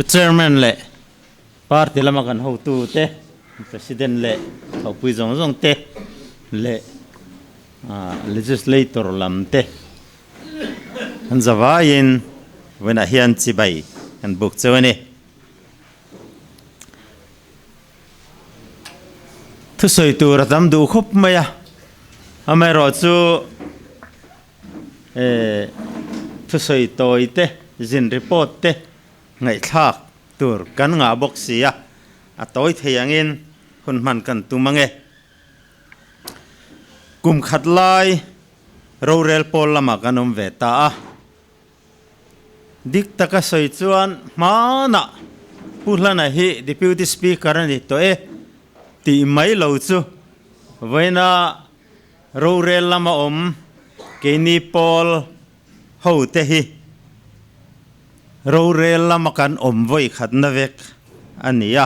chairman le party lama kan ho tu te president le ho pui zong zong te le legislator lam te an zawain when a hian chi bai kan buk chawani thu soi tur tam du khop maya amai ro chu thu soi toi te zin report te ngai thak tur kan nga bok sia a toi theyangin hun man kan tumange kum khatlai rorel pol lama kanom veta a dik taka soi chuan mana pulana hi deputy speaker ani to ti mai lo chu voina rorel lama keni pol ho te hi rorel lama kan voi khatna vek ania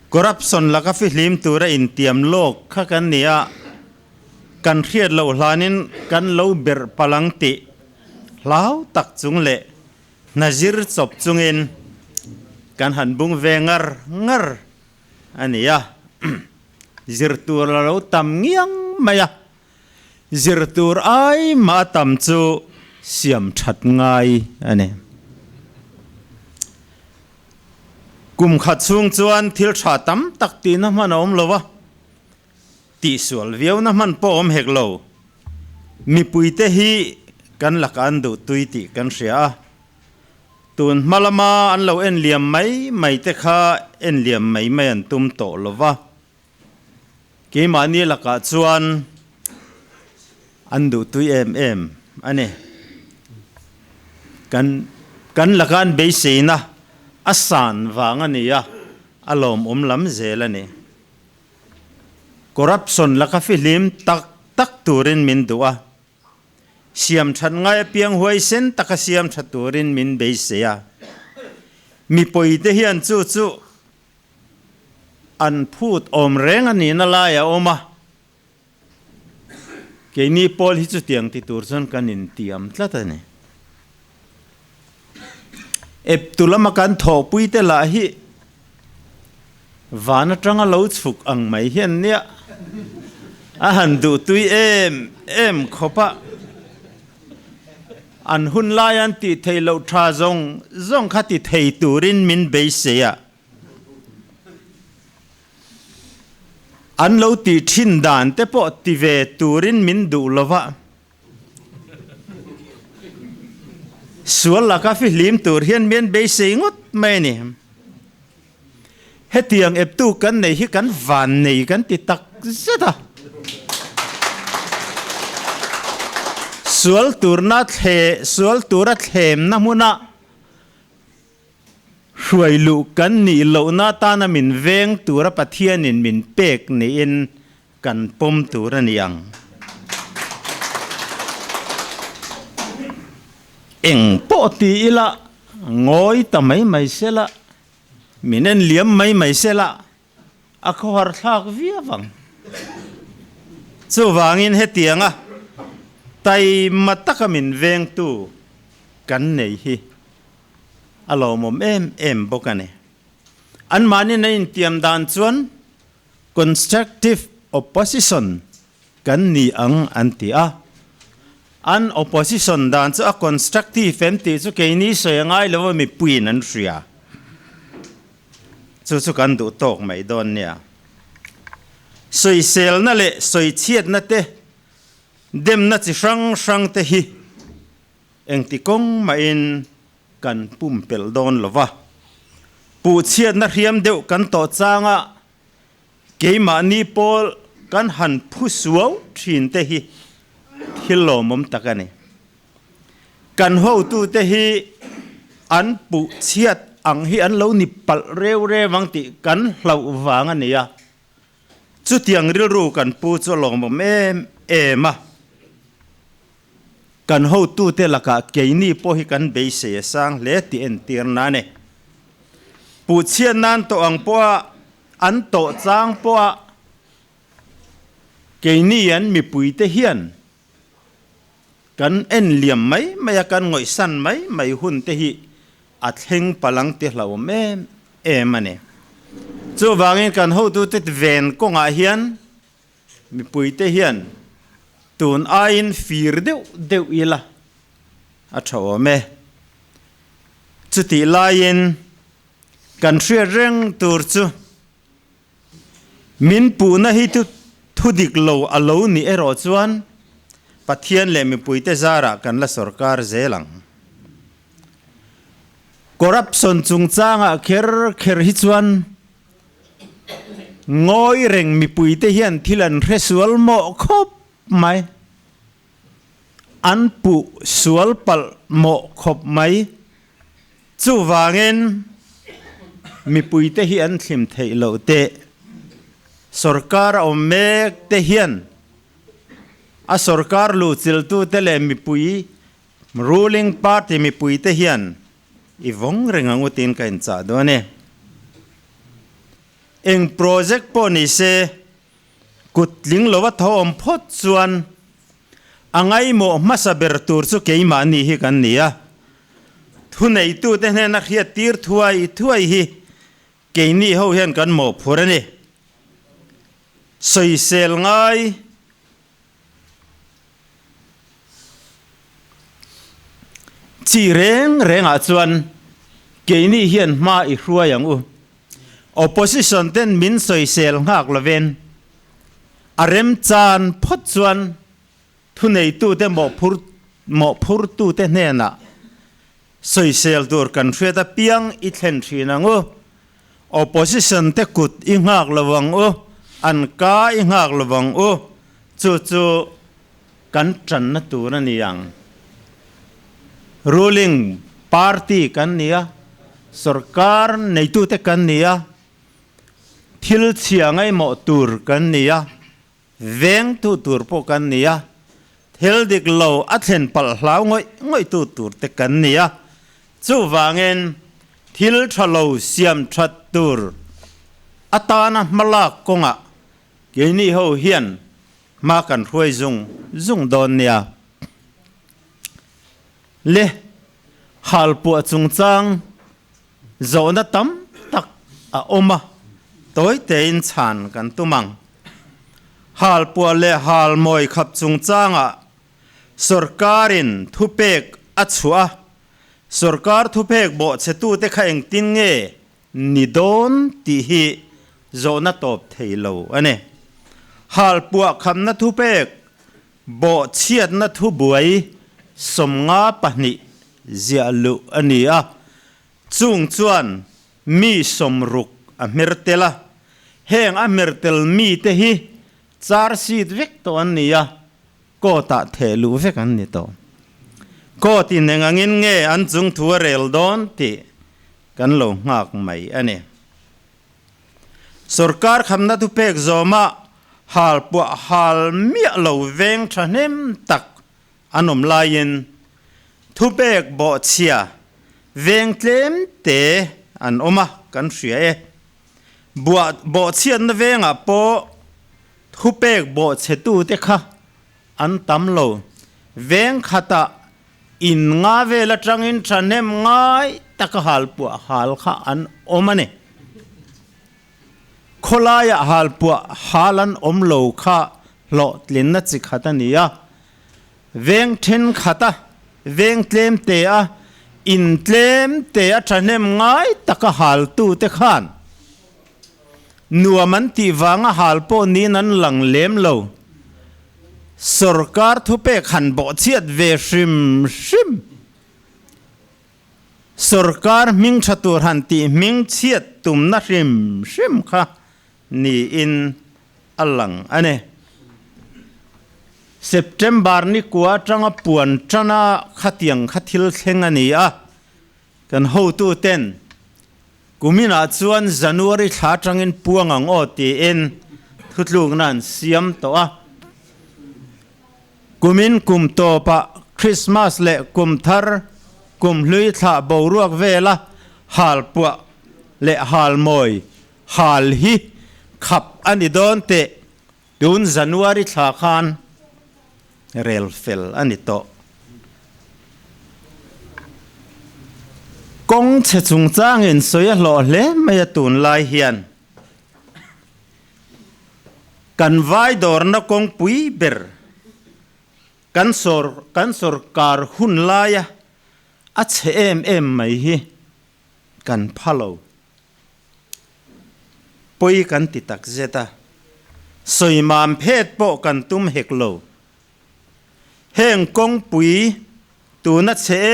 corruption laka filim tura in tiam lok kha kan nia kan khiat lo hlanin kan lo ber palangti lau tak chung le nazir chop chungin kan han bung vengar ngar ania zirtur lo tam ngiang maya zirtur ai ma tam chu siam that ngai ane kum khat chung chuan thil tha tam tak ti na man om lowa ti sual viau na man po om hek lo mi puite hi kan lakan du tuiti kan ria tun malama an lo en liam mai te kha en liam mai an tum to lova ke mani laka chuan an du tui em ane kan lakan be seina asan wanga niya alom lam zelani corruption laka filim tak turin min duwa siam that ngai piang huai sen taka siam that turin min be seya mi poite hian chu an phut om reng ani na la ya oma ke ni pol hi chu tiang ti tur chon kanin tiam tlatane ep tulama kan tho puite la hi vana tanga lo chuk ang mai hian nia a han du tui em khopa an hun layan ti thei lo tha zong kha ti thei turin min be seya an lo ti thin dan te po ti ve turin min du lova sual laka filim tur hian men be seingot mai ni hetiang ep tu kan nei hi kan van nei kan ti tak zeta sual turat hem na muna hruailu kan ni lo na ta na min veng tura pathian in min pek ni in kan pom tura niang eng po ti ila ngoi ta mai sela minen liam mai sela a khor thak viawang chu wangin hetianga tai mataka min veng tu kan nei hi alomom em bokane an mani na in tiam dan chuan constructive opposition kan ni ang antia an opposition dan chu a constructive ti chu ke ni soyangai lo mi puin an ria chu kan du tok mai don nia soi sel na le soi chiat na te dem na chi sang te hi eng ti kong ma in kan pum pel don lova pu chiat na riam deu kan to changa ke ma ni pol kan han phu suau thin te hi hillo mom takane kan ho tu te hi an pu chiat ang hi an lo ni pal rew wang ti kan hlau wanga nia chu tiang ril ru kan pu chu long mom ema kan ho tu te laka ke ni po hi kan be se sang le ti en tir na ne pu chian nan to ang po an to chang po ke ni an mi pui te hian kan en liam mai maya kan ngoi san mai hun te hi at hing palang ti hlau mane chu wangin kan ho tu te ven ko nga hian mi pui te hian tun ain fir deu ila a thaw me chu ti lain kan thria reng tur chu min pu na hi tu thudik lo alo ni ero chuan pathian le mi pui te zara kan la sarkar zelang corruption chung changa kher hi chuan ngoi reng mi pui te hian thilan resual mo khop mai an pu sual pal mo khop mai chu wangin mi pui te hi an thlim thei lo te sarkar omek te hian a sarkar lu chil tu te le mi pui ruling party mi pui te hian i vong rengangutin kain cha do ne eng project po ni se kutling lowa thom phot chuan angai mo masaber tur chu keima ni hi kan nia thunei tu te ne na khia tir thuai hi keini ho hian kan mo phurani soi sel ngai chi reng a chuan keini hian ma i hruai ang u opposition ten min soi sel ngak loven arem chan phot chuan thunei tu te mo phur tu te ne na soi sel dur kan theta piang i thlen thinang u opposition te kut i ngak lawang u an ka i ngak lawang u chu kan tran na tu na ni yang ruling party kan nia sarkar nei tu te kan nia thil chiangai mo tur kan nia veng tu tur po kan nia thil dik lo athen pal hlau ngoi tu tur te kan nia chu wangin thil thalo siam that tur atana malak konga keini ho hian ma kan hruai zung don nia le hal pu chung chang zona tam tak a oma toy te in chan kan tumang hal pu le hal moi khap chung chang a sarkarin thupek achua sarkar thupek bo chetu te kha eng tin nge nidon ti hi zona top theilo ane hal pu kham na thupek bo chiat na thu buai somnga pahni zialu ania chung chuan mi somruk a mertela heng a mertel mi te hi char sit vek to ania ko ta thelu vek an ni to ko ti nengangin nge an chung thu rel don ti kan lo ngak mai ane sarkar khamna tu pek zoma hal pu hal mi lo veng thanem tak anom lain thupek bo chia veng tlem te an oma kan hria e bo chian na venga po thupek bo chetu te kha an tam lo veng khata in nga vela tangin thanem ngai tak hal pu hal kha an omane kholaya hal pu halan om lo kha lo tlin na chi khata nia veng then khata veng tlem te a in tlem te a thanem ngai taka hal tu te khan nuaman ti wanga hal po ni nan lang lem lo sarkar thupe khan bo chiat ve shim sarkar ming thatur han ti ming chiat tum na shim kha ni in alang ane September ni kuwa tanga puan tana khatiang khathil thlengani a kan ho tu ten kumina chuan January thla tangin puangang o ti in thutlung nan siam to a kumin kum to pa Christmas le kum thar kum hlui thla boruak vela hal puwa le hal moi hal hi khap ani don te tun January thla khan rel fel ani to ko kong che chung chang in soya lo le mai tun lai hian kan vai dor na kong pui ber kan sor kar hun laia a che em mai hi kan phalo poi kan ti tak zeta soi mam phet po kan tum hek lo heng kong pui tu na che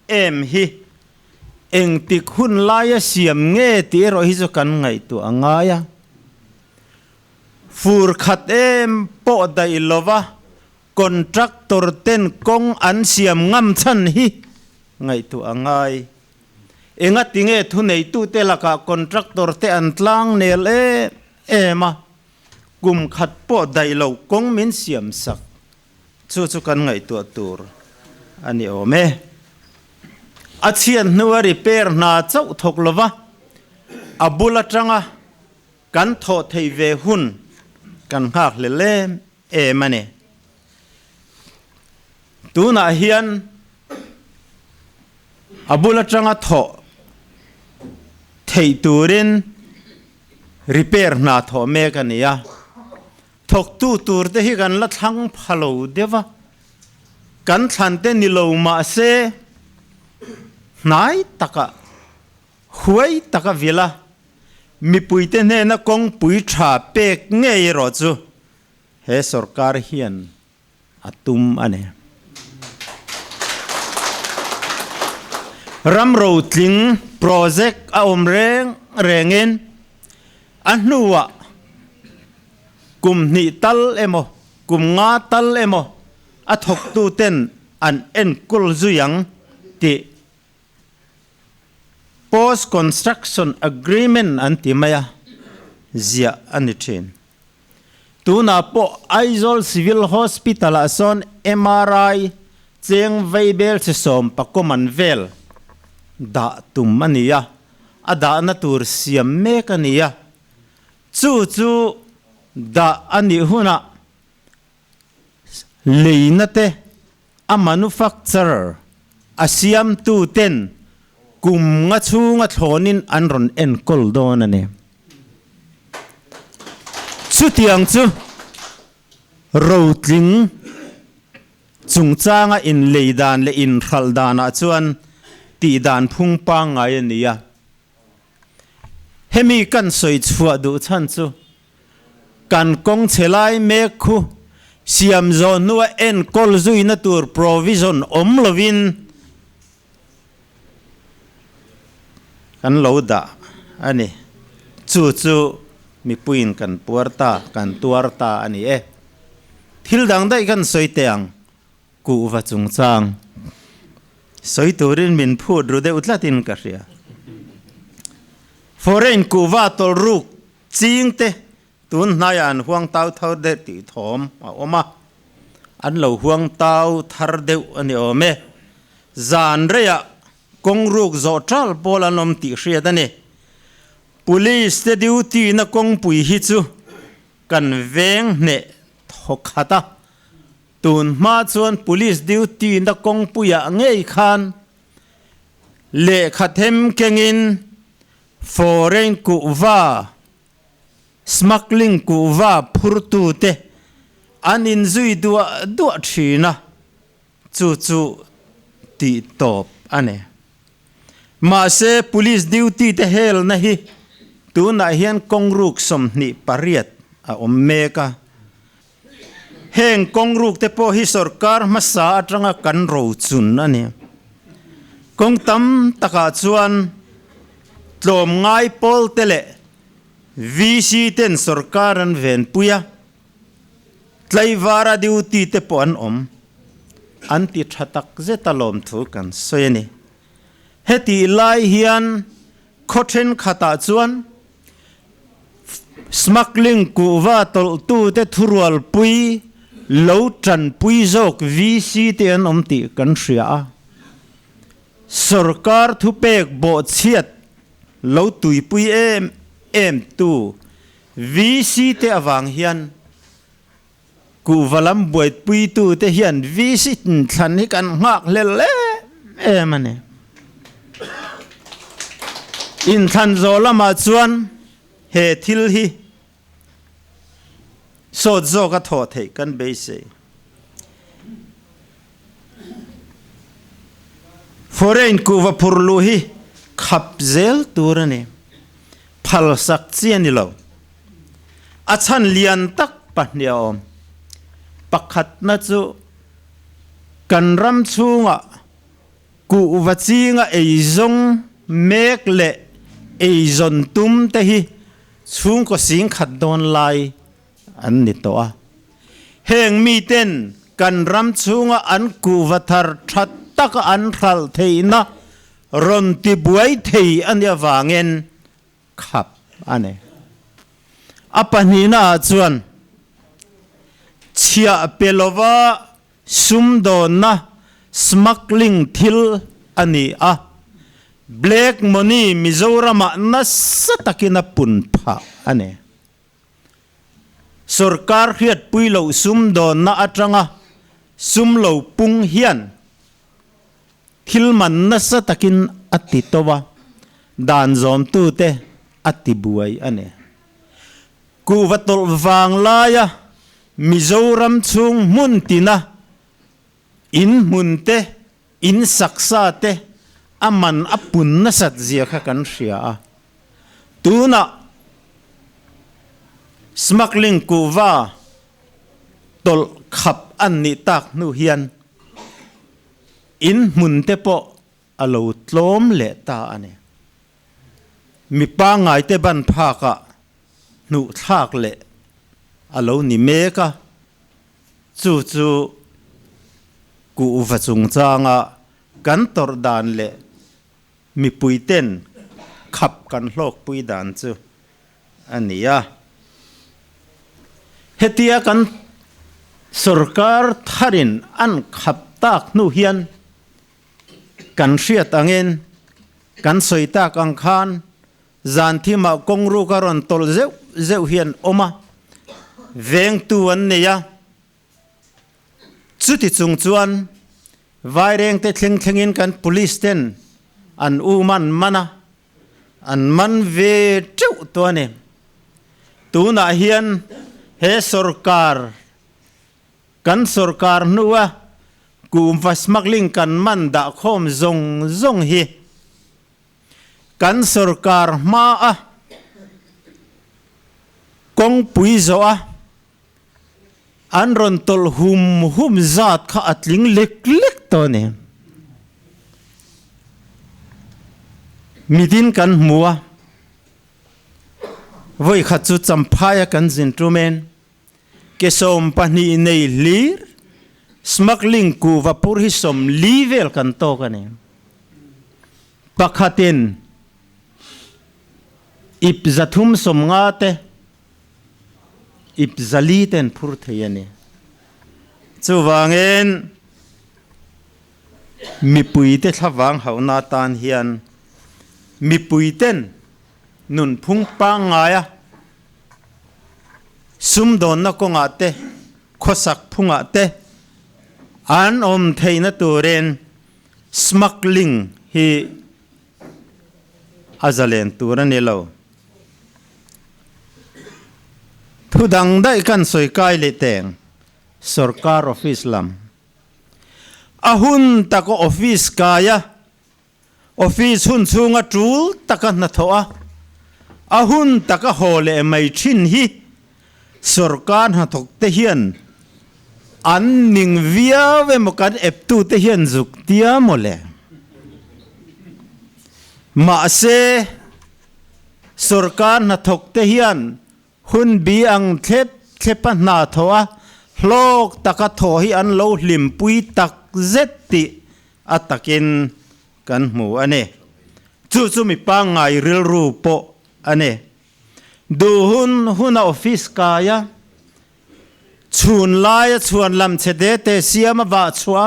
em hi eng tik hun laia siam nge ti ro hi zo kan ngai tu angaya fur khat em po dai lova contractor ten kong an siam ngam chan hi ngai tu angai enga tinge thu nei tu te laka contractor te an tlang nel ema kum khat po dai lo kong min siam sak chu kan ngai tu tur ani ome achian nuwa repair na chau thok lova abula tanga kan tho thei ve hun kan hak le emane tuna hian abula tanga tho thei turin repair na tho me kania thok tu tur te hi kan la thang phalo dewa kan than te ni lo ma se nai taka huai taka vila mi puite ne na kong pui tha pek nge ro chu he sarkar hian atum ane ramro tling project a rengin anuwa kum ni tal emo kum nga tal emo athok tu ten an en kul zuyang ti post construction agreement antimaya zia anitin tuna po aizol civil hospital ason MRI cheng veibel se som pakoman vel da tumania ada na tur siam mekania chu da ani huna leinate a manufacturer asiam tu ten kum nga chunga thonin anron en kol don ane chu tiang chu rotling chungchanga in leidan le in khaldana chuan ti dan phung pa ngai ania hemi kan soi chua du chan chu kan kong chelai me khu siam zo nuwa en kol zui na tur provision om lovin kan lo da ani chu mi puin kan puarta kan tuarta ani thil dang dai kan soi teang ku wa chung chang soi turin min phut ru de utlatin ka ria foreign ku wa tol ruk ching te tun nayan huang tau thau de ti thom a oma an lo huang tau thar deu ani ome zan reya kong ruk zo tral bolanom ti hria dani police te duty na kong pui hi chu kan veng ne thokhata tun ma chuan police duty na kong puya ngei khan le khathem kengin foreign ku va smuggling ku va phurtu te anin zui dua thina chu ti top ane ma se police duty te hel na hi tu na hian kongruk som ni pariat a ommeka heng kongruk te po hi sarkar masa atanga kan ro chun ani kong tam taka chuan tlom ngai pol tele VC ten sarkaran ven puya tlaivara duty te po an anti thatak zetalom thu kan soyani heti lai hian khothen khata chuan smuggling ku wa tol tu te thurwal pui lo tran pui jok VC te an ti kan hria sarkar thu pek bo chiat lo tui pui em tu VC te awang hian ku valam boit pui tu te hian VC thlan hi kan ngak le emane in than zo lama chuan he thil hi so zo ka tho thei kan be se foreign ku va purlu hi khap zel turane phal sak chiani lo achan lian tak pahnia om pakhat na chu kan ram chunga ku wachinga eizong mek le eizon tum te hi chung ko sing khat don lai an ni to a heng mi ten kan ram chunga an ku wathar that tak an thal theina ron ti buai thei an ya wangen khap ane apanina chuan chia pelova sumdona smuggling thil ani a black money Mizoram na satakina punpha ane sarkar hiat puilo sumdona atanga sumlo pung hian thilman na satakin atitowa dan zom tu te atibuai ane ku vatol wang laya Mizoram chung muntina in munte in saksa te aman apun na sat zia kha kan ria tuna smuggling ku va tol khap an ni tak nu hian in munte po alo tlom le ta ane mi pa ngai te ban pha ka nu thak le alo ni meka chu chu ku va chung changa kan tor dan le mi puiten khap kan hlok pui dan chu ania hetia kan sarkar tharin an khap tak nu hian kan hriat angin kan soita kang khan zan thima kongru karon tol zeu zeu hian oma veng tu an neya chuti chung chuan vai reng te thleng thlengin kan police ten an uman mana an man ve teu to ne tuna hian he sarkar kan sarkar nuwa kum va smuggling kan man da khom zong zong hi kan sarkar ma a kong pui zo a an ron tol hum zat kha atling lek lek to ne midin kan muwa voi kha chu champhaya kan gentleman ke som pani nei lir smuggling ku vapur hi som level kan to kane pakhatin ip zathum som nga te ip zali ten phur theyani chuwangen mi puite thlawang hauna tan hian mi puiten nun phung pa ngaya sumdon na konga te khosak phunga te an om theina turen smuggling hi azalen turani lo thudang dai kan soi kai le teng sarkar office lam ahun tako office kaya office hun chunga tul taka na thoa ahun taka hole mai thin hi sarkar ha thok te hian an ning via ve mokan eptu te hian zuk tia mole ma se sarkar na thok te hian hun bi ang thlepa na thoa hlok taka tho hi an lo hlim pui tak zetti atakin kan mu ane chu mi pa ngai ril ru po ane du hun office kaya chun lai chuan lam chede te siama wa chua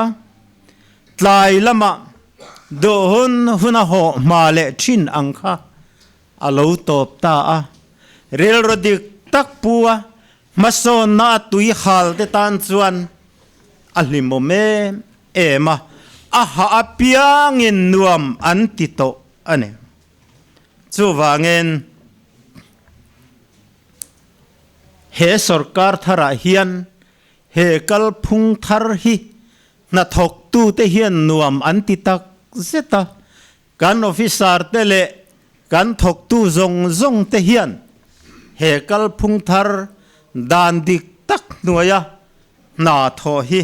tlai lama do hun ho male thin angkha alo top ta a rel rodik tak puwa mason na tui hal te tan chuan alimome ema aha apiang in nuam antito ane chu wangin he sarkar thara hian he kal phung thar hi na thok tu te hian nuam anti tak zeta kan officer te le kan thok tu zong te hian he kal phung thar dan dik tak nuaya na tho hi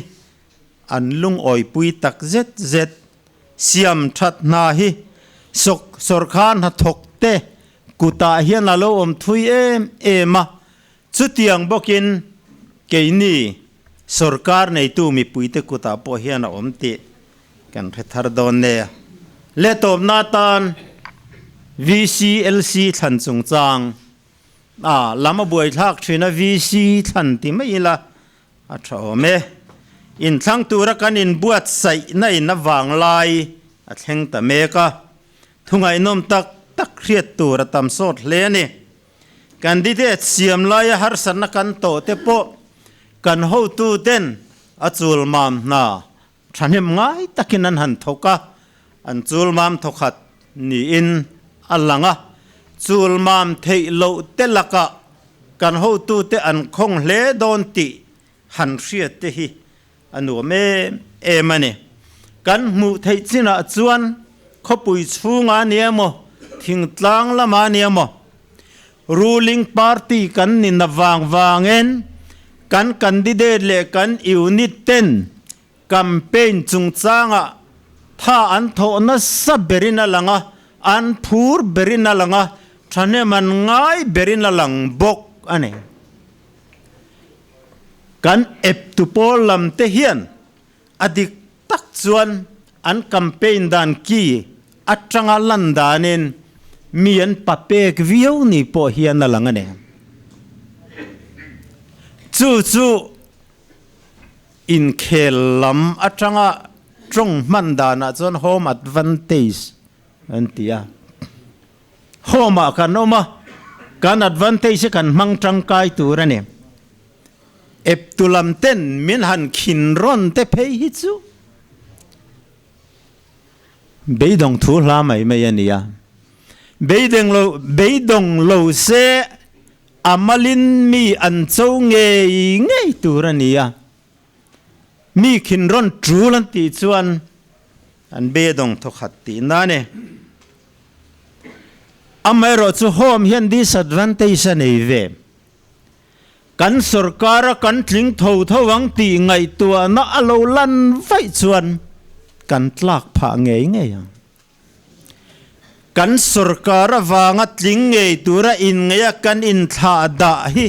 an lung oi pui tak zet siam that na hi sok sorkhan ha thok te kuta hian alo om thui ema chutiang bokin keini sarkar nei tu mi puite kuta po hian a om ti kan thar don ne le top na tan VCLC than chung chang lama buai thak thina VC than ti mai la a tho me in thang tura kan in buat sai na in wang lai a thleng ta me ka thungai nom tak khriat tura tam sot hle ni candidate siam lai har san na kan to te po kan ho tu ten achul mam na thanem ngai takin an han thoka an chul mam thokhat ni in alanga chul mam thei lo te laka kan ho tu te an khong hle don ti han hriat te hi anu me emani kan mu thei china chuan khopui chunga niamo thingtlang lama niamo ruling party kan ni na wangen kan candidate le kan unit 10 campaign chung changa tha an tho na saberina langa an phur berina langa thane man ngai berina lang bok ane kan ep tu pol lam te hian adik tak chuan an campaign dan ki atanga landanin mian papek viu ni po hian na lang ane chu in khelam atanga trong mandana chon home advantage antia home kanoma kan advantage kan mangtang kai turane ep tulam ten min han khin ron te phei hi chu beidong thu hla mai mai ania beidong lo se amalin mi an chau ngei turania mi khin ron trulan ti chuan an bedong thokhat ti na ne amero chu home hian disadvantage nei ve kan sarkara kan tling tho wang ti ngai tua na alo lan vai chuan kan tlak pha ngei kan sarkara wanga tling ngei tura in ngeya kan in tha da hi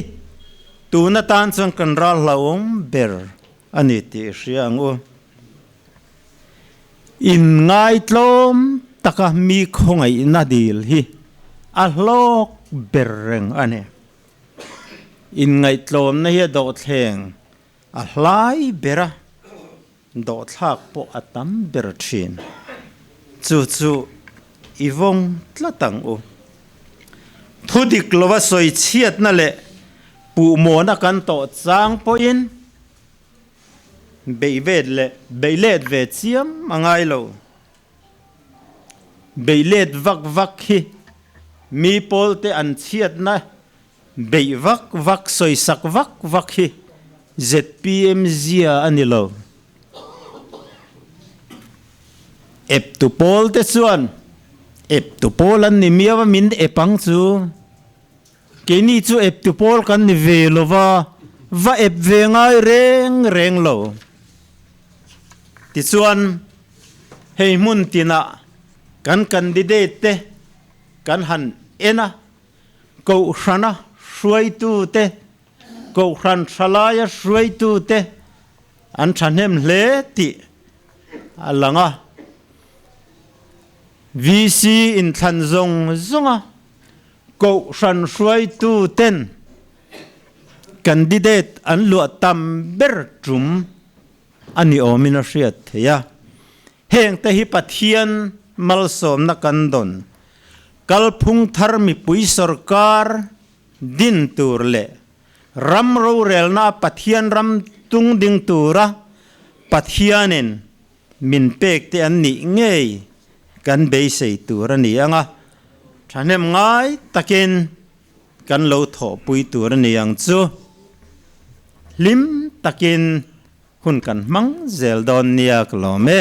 tuna tan chang kan ral laum ber ani ti hriang u in ngai tlom taka mi khongai na dil hi a hlok berreng ane in ngai tlom na hi do thleng a hlai bera do thak po atam ber thin chu ivong tlatang u thudik lova soi chiat na le pu mo na kan to chang po in beilet ve chiam angai lo beilet vak hi mi pol te an chiat na bei vak soi sak vak hi ZPM zia anilo ep tu pol te chuan ep tu pol an ni miawa min epang chu keni chu ep tu pol kan ni velova va ep ve ngai reng lo ti chuan hei mun tina kan candidate te kan han ena ko hrana hruai tu te ko hran thalaya hruai tu te an thanem hle ti alanga VC in than zonga ko hran hruai tu ten candidate an lu tam ber trum ani omina hriat ya heng te hi pathian malsom na kandon kalphung thar mi pui sarkar din tur le ram ro rel na pathian ram tung ding tura pathianen min pek te an ni ngei kan be sei tur ani anga Thanem ngai takin kan lo tho pui tur niang chu lim takin hun kan mang zel don nia klome